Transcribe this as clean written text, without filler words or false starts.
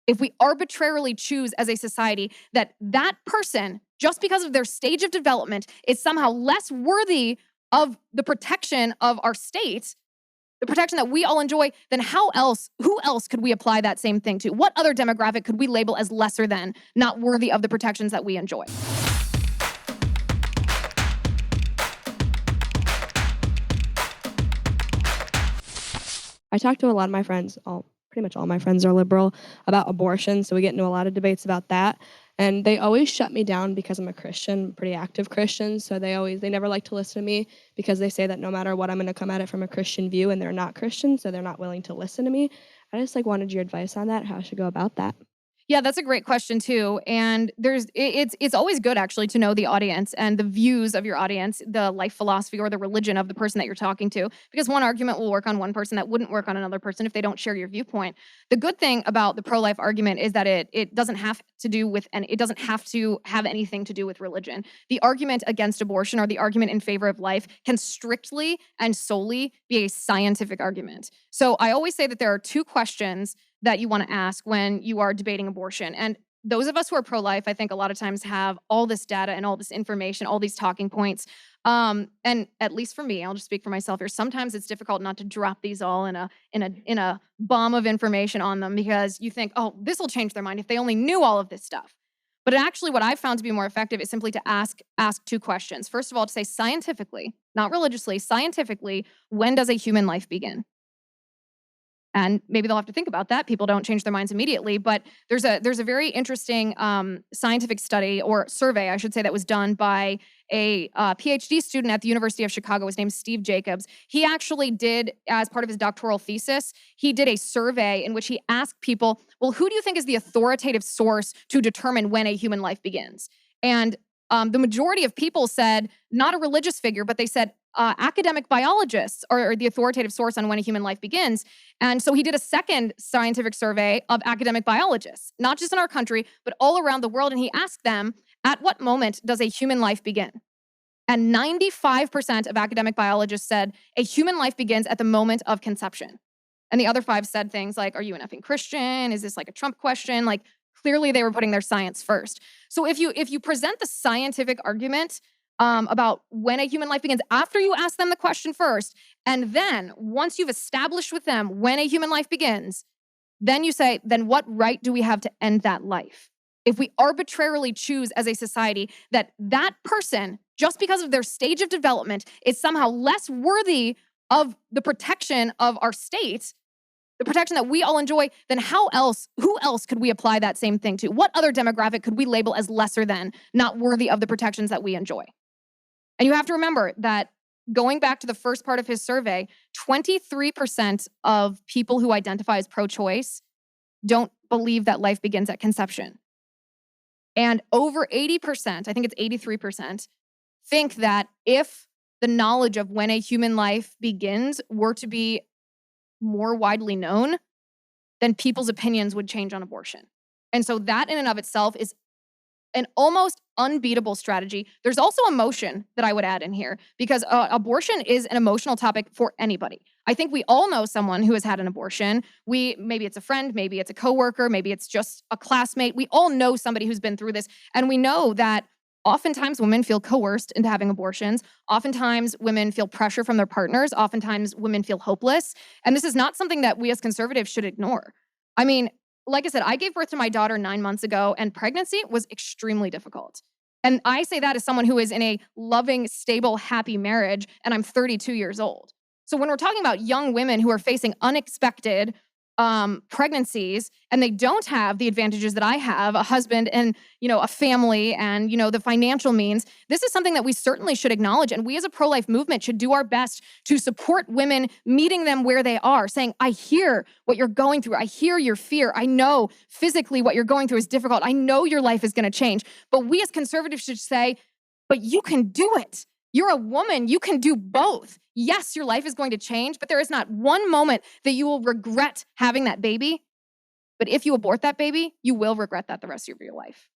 If we arbitrarily choose as a society that that person, just because of their stage of development, is somehow less worthy of the protection of our state, the protection that we all enjoy, then who else could we apply that same thing to? What other demographic could we label as lesser than, not worthy of the protections that we enjoy? I talk to a lot of my friends, pretty much all my friends are liberal, about abortion, so we get into a lot of debates about that. And they always shut me down because I'm a Christian, pretty active Christian, so they never like to listen to me because they say that no matter what, I'm going to come at it from a Christian view, and they're not Christian, so they're not willing to listen to me. I just wanted your advice on that, how I should go about that. Yeah, that's a great question too. And it's always good actually to know the audience and the views of your audience, the life philosophy or the religion of the person that you're talking to, because one argument will work on one person that wouldn't work on another person if they don't share your viewpoint. The good thing about the pro-life argument is that it doesn't have to do with, and it doesn't have to have anything to do with religion. The argument against abortion or the argument in favor of life can strictly and solely be a scientific argument. So I always say that there are two questions that you want to ask when you are debating abortion. And those of us who are pro-life, I think a lot of times have all this data and all this information, all these talking points. And at least for me, I'll just speak for myself here. Sometimes it's difficult not to drop these all in a bomb of information on them because you think, oh, this will change their mind if they only knew all of this stuff. But actually, what I've found to be more effective is simply to ask two questions. First of all, to say scientifically, not religiously, scientifically, when does a human life begin? And maybe they'll have to think about that. People don't change their minds immediately, but there's a very interesting scientific study or survey, I should say, that was done by a PhD student at the University of Chicago. His name's Steve Jacobs. He actually did, as part of his doctoral thesis, he did a survey in which he asked people, well, who do you think is the authoritative source to determine when a human life begins? And the majority of people said not a religious figure, but they said academic biologists are the authoritative source on when a human life begins. And so he did a second scientific survey of academic biologists, not just in our country, but all around the world. And he asked them, at what moment does a human life begin? And 95% of academic biologists said a human life begins at the moment of conception. And the other 5 said things like, are you an effing Christian? Is this like a Trump question? Like, clearly they were putting their science first. So if you present the scientific argument about when a human life begins, after you ask them the question first, and then once you've established with them when a human life begins, then you say, then what right do we have to end that life? If we arbitrarily choose as a society that that person, just because of their stage of development, is somehow less worthy of the protection of our state, the protection that we all enjoy, then who else could we apply that same thing to? What other demographic could we label as lesser than, not worthy of the protections that we enjoy? And you have to remember that going back to the first part of his survey, 23% of people who identify as pro-choice don't believe that life begins at conception. And over 80%, I think it's 83%, think that if the knowledge of when a human life begins were to be more widely known, then people's opinions would change on abortion. And so that in and of itself is an almost unbeatable strategy. There's also emotion that I would add in here because abortion is an emotional topic for anybody. I think we all know someone who has had an abortion. Maybe it's a friend, maybe it's a coworker, maybe it's just a classmate. We all know somebody who's been through this. And we know that oftentimes women feel coerced into having abortions. Oftentimes women feel pressure from their partners. Oftentimes women feel hopeless. And this is not something that we as conservatives should ignore. I mean, like I said, I gave birth to my daughter 9 months ago, and pregnancy was extremely difficult. And I say that as someone who is in a loving, stable, happy marriage, and I'm 32 years old. So when we're talking about young women who are facing unexpected pregnancies, and they don't have the advantages that I have, a husband and, a family and, the financial means, this is something that we certainly should acknowledge. And we as a pro-life movement should do our best to support women, meeting them where they are, saying, I hear what you're going through. I hear your fear. I know physically what you're going through is difficult. I know your life is going to change. But we as conservatives should say, but you can do it. You're a woman. You can do both. Yes, your life is going to change, but there is not one moment that you will regret having that baby. But if you abort that baby, you will regret that the rest of your life.